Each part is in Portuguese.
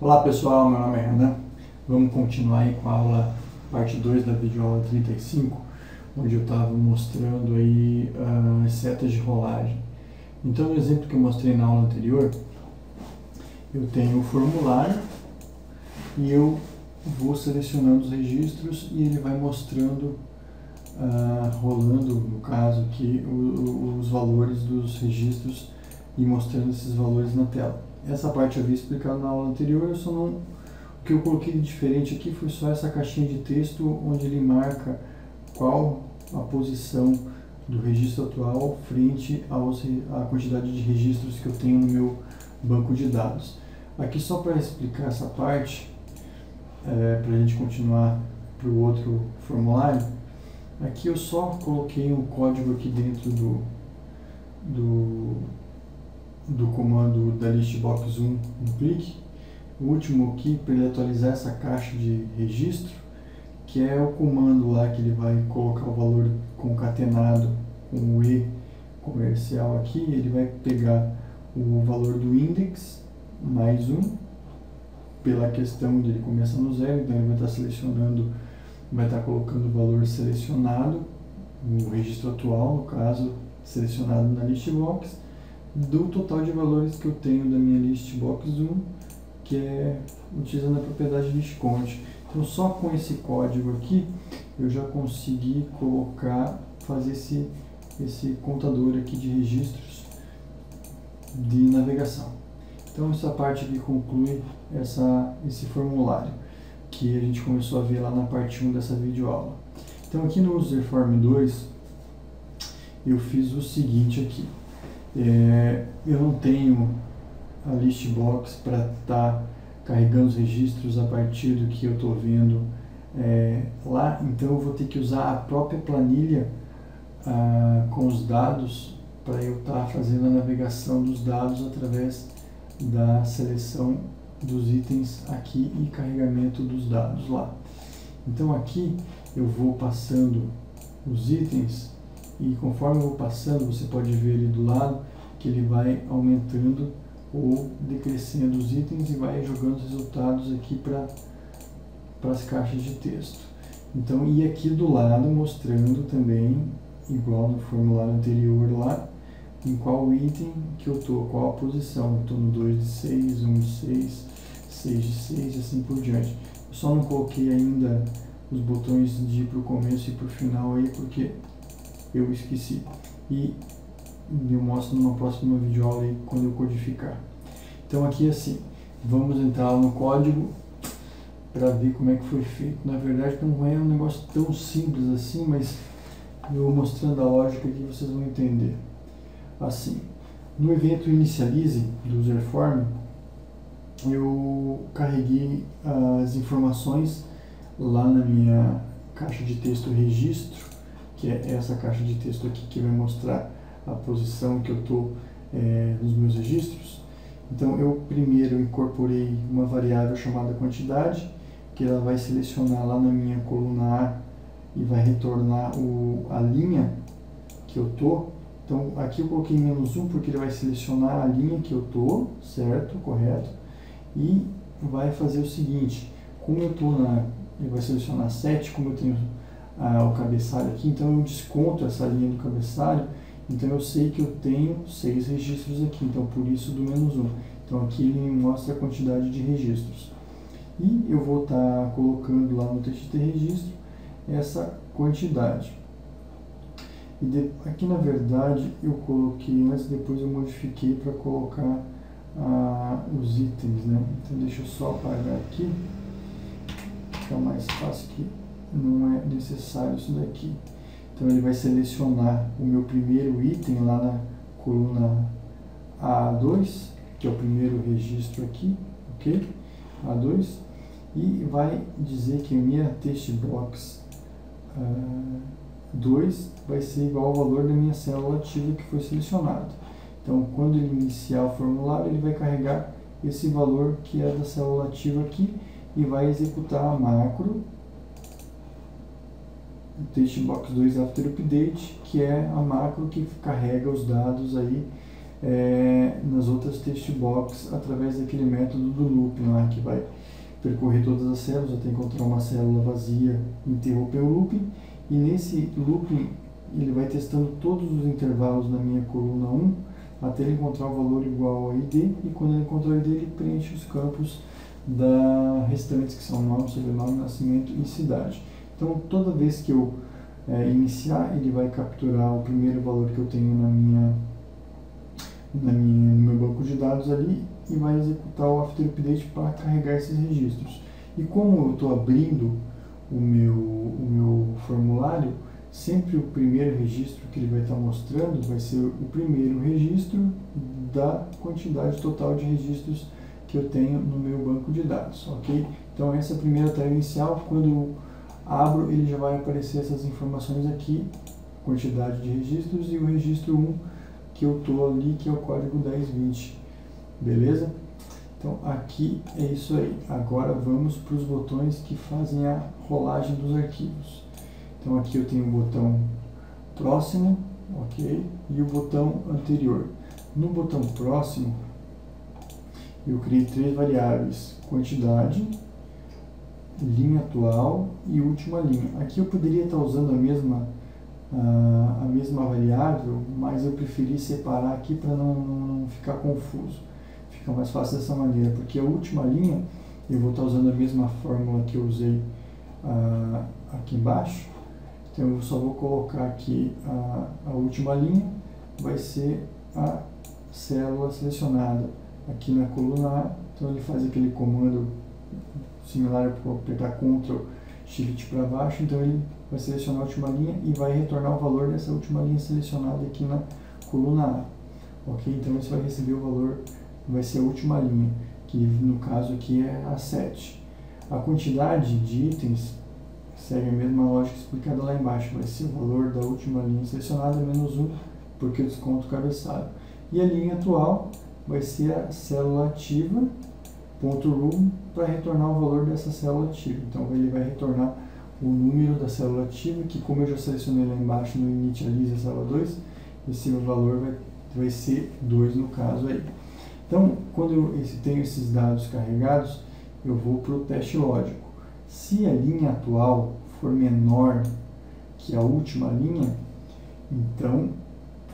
Olá pessoal, meu nome é Renan. Vamos continuar aí com a aula, parte 2 da videoaula 35, onde eu estava mostrando aí as setas de rolagem. Então, no exemplo que eu mostrei na aula anterior, eu tenho o formulário e eu vou selecionando os registros e ele vai mostrando, rolando, no caso aqui, os valores dos registros e mostrando esses valores na tela. Essa parte eu havia explicado na aula anterior, o que eu coloquei de diferente aqui foi só essa caixinha de texto onde ele marca qual a posição do registro atual frente à quantidade de registros que eu tenho no meu banco de dados. Aqui só para explicar essa parte, para a gente continuar para o outro formulário, aqui eu só coloquei um código aqui dentro do comando da listbox 1, um clique. O último aqui, para ele atualizar essa caixa de registro, que é o comando lá que ele vai colocar o valor concatenado com o E comercial aqui, ele vai pegar o valor do index mais 1, pela questão de ele começar no zero, então ele vai estar selecionando, vai estar colocando o valor selecionado, o registro atual, no caso, selecionado na listbox, do total de valores que eu tenho da minha listbox 1, que é utilizando a propriedade listcount. Então, só com esse código aqui, eu já consegui fazer esse contador aqui de registros de navegação. Então, essa parte aqui conclui esse formulário que a gente começou a ver lá na parte 1 dessa videoaula. Então, aqui no Userform 2, eu fiz o seguinte aqui. Eu não tenho a listbox para estar carregando os registros a partir do que eu estou vendo lá, então eu vou ter que usar a própria planilha com os dados para eu estar fazendo a navegação dos dados através da seleção dos itens aqui e carregamento dos dados lá. Então aqui eu vou passando os itens e conforme eu vou passando, você pode ver ali do lado que ele vai aumentando ou decrescendo os itens e vai jogando os resultados aqui para as caixas de texto. Então, e aqui do lado mostrando também, igual no formulário anterior lá, em qual item que eu estou, qual a posição. Estou no 2 de 6, 1 de 6, 6 de 6 e assim por diante. Eu só não coloquei ainda os botões de ir para o começo e para o final aí porque eu esqueci. E eu mostro numa próxima videoaula aí quando eu codificar. Então aqui assim, vamos entrar no código para ver como é que foi feito. Na verdade não é um negócio tão simples assim, mas eu vou mostrando a lógica aqui vocês vão entender. Assim, no evento inicialize do Userform, eu carreguei as informações lá na minha caixa de texto registro, que é essa caixa de texto aqui que vai mostrar a posição que eu estou nos meus registros. Então eu primeiro incorporei uma variável chamada quantidade, que ela vai selecionar lá na minha coluna A e vai retornar a linha que eu estou. Então aqui eu coloquei -1 porque ele vai selecionar a linha que eu estou, certo, correto, e vai fazer o seguinte, como eu estou ele vai selecionar 7, como eu tenho o cabeçalho aqui, então eu desconto essa linha do cabeçalho. Então eu sei que eu tenho 6 registros aqui, então por isso do -1. Então aqui ele me mostra a quantidade de registros. E eu vou estar colocando lá no txt registro essa quantidade. E aqui na verdade eu coloquei, mas depois eu modifiquei para colocar os itens, né? Então deixa eu só apagar aqui, fica mais fácil que não é necessário isso daqui. Então ele vai selecionar o meu primeiro item lá na coluna A2, que é o primeiro registro aqui, ok? A2, e vai dizer que a minha textbox 2 vai ser igual ao valor da minha célula ativa que foi selecionada. Então quando ele iniciar o formulário, ele vai carregar esse valor que é da célula ativa aqui e vai executar a macro textbox 2 after update, que é a macro que carrega os dados aí nas outras text box através daquele método do looping lá, que vai percorrer todas as células até encontrar uma célula vazia, interromper o looping, e nesse looping ele vai testando todos os intervalos na minha coluna 1 até ele encontrar o valor igual a ID, e quando ele encontrar o ID ele preenche os campos restantes, que são nome, sobrenome, nascimento e cidade. Então toda vez que eu iniciar, ele vai capturar o primeiro valor que eu tenho no meu banco de dados ali e vai executar o after update para carregar esses registros. E como eu estou abrindo o meu formulário, sempre o primeiro registro que ele vai estar mostrando vai ser o primeiro registro da quantidade total de registros que eu tenho no meu banco de dados, ok? Então essa é a primeira tela inicial. Quando eu abro, ele já vai aparecer essas informações aqui, quantidade de registros e o registro 1 que eu estou ali, que é o código 1020, beleza? Então aqui é isso aí. Agora vamos para os botões que fazem a rolagem dos arquivos. Então aqui eu tenho o botão próximo, ok? E o botão anterior. No botão próximo, eu criei 3 variáveis: quantidade, linha atual e última linha. Aqui eu poderia estar usando a mesma variável, mas eu preferi separar aqui para não ficar confuso. Fica mais fácil dessa maneira, porque a última linha eu vou estar usando a mesma fórmula que eu usei aqui embaixo. Então eu só vou colocar aqui a última linha, vai ser a célula selecionada aqui na coluna A. Então ele faz aquele comando similar para apertar Ctrl Shift para baixo, então ele vai selecionar a última linha e vai retornar o valor dessa última linha selecionada aqui na coluna A, ok? Então você vai receber o valor, vai ser a última linha, que no caso aqui é a 7. A quantidade de itens segue a mesma lógica explicada lá embaixo, vai ser o valor da última linha selecionada menos 1, porque eu desconto o cabeçalho. E a linha atual vai ser a célula ativa, .room, para retornar o valor dessa célula ativa. Então ele vai retornar o número da célula ativa, que como eu já selecionei lá embaixo no initialize a célula 2, esse valor vai ser 2 no caso aí. Então, quando eu tenho esses dados carregados, eu vou para o teste lógico. Se a linha atual for menor que a última linha, então,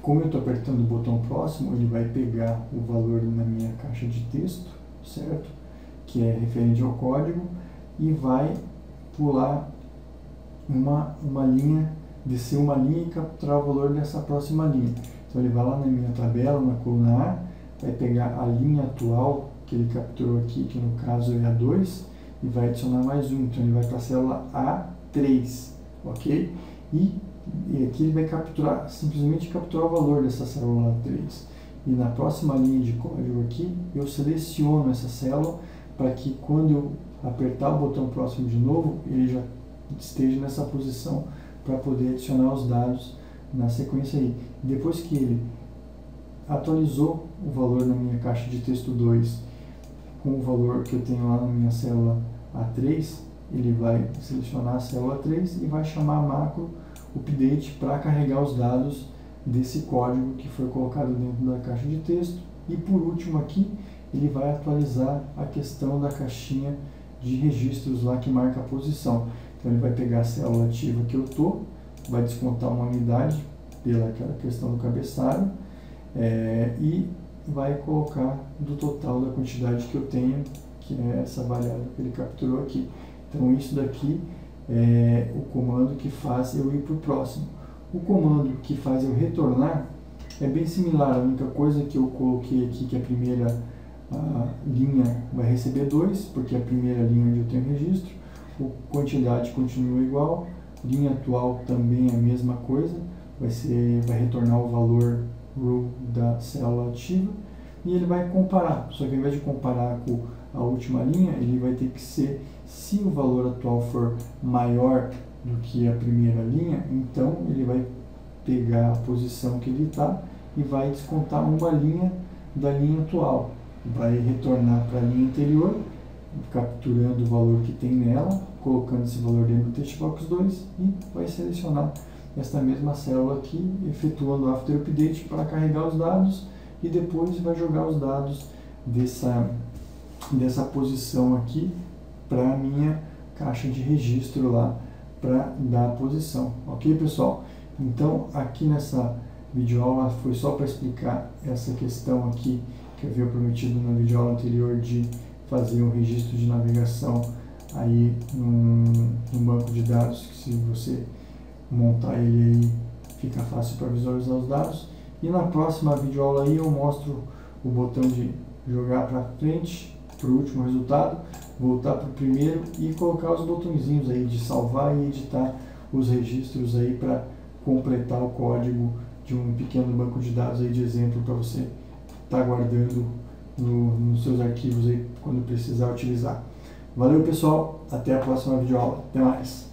como eu estou apertando o botão próximo, ele vai pegar o valor na minha caixa de texto, certo? Que é referente ao código, e vai pular uma linha, descer uma linha e capturar o valor dessa próxima linha. Então ele vai lá na minha tabela, na coluna A, vai pegar a linha atual que ele capturou aqui, que no caso é a 2, e vai adicionar mais um. Então ele vai para a célula A3, ok? E aqui ele vai simplesmente capturar o valor dessa célula A3. E na próxima linha de código aqui, eu seleciono essa célula para que quando eu apertar o botão próximo de novo, ele já esteja nessa posição para poder adicionar os dados na sequência aí. Depois que ele atualizou o valor na minha caixa de texto 2 com o valor que eu tenho lá na minha célula A3, ele vai selecionar a célula 3 e vai chamar a macro update para carregar os dados desse código que foi colocado dentro da caixa de texto. E por último aqui, ele vai atualizar a questão da caixinha de registros lá que marca a posição. Então ele vai pegar a célula ativa que eu estou, vai descontar uma unidade pela questão do cabeçalho, e vai colocar do total da quantidade que eu tenho, que é essa variável que ele capturou aqui. Então isso daqui é o comando que faz eu ir para o próximo. O comando que faz eu retornar é bem similar, a única coisa que eu coloquei aqui que a primeira linha vai receber 2, porque é a primeira linha onde eu tenho registro, a quantidade continua igual, linha atual também é a mesma coisa, vai retornar o valor row da célula ativa, e ele vai comparar, só que ao invés de comparar com a última linha, ele vai ter que ser, se o valor atual for maior do que a primeira linha, então ele vai pegar a posição que ele está e vai descontar uma linha da linha atual, vai retornar para a linha anterior, capturando o valor que tem nela, colocando esse valor dentro do textbox 2 e vai selecionar esta mesma célula aqui, efetuando o after update para carregar os dados e depois vai jogar os dados dessa posição aqui para a minha caixa de registro lá para dar a posição, ok pessoal? Então aqui nessa videoaula foi só para explicar essa questão aqui que eu havia prometido na videoaula anterior de fazer um registro de navegação aí no banco de dados, que se você montar ele aí fica fácil para visualizar os dados. E na próxima videoaula aí eu mostro o botão de jogar para frente para o último resultado, voltar para o primeiro e colocar os botõezinhos aí de salvar e editar os registros aí para completar o código de um pequeno banco de dados aí de exemplo para você estar guardando nos seus arquivos aí quando precisar utilizar. Valeu pessoal, até a próxima videoaula, até mais!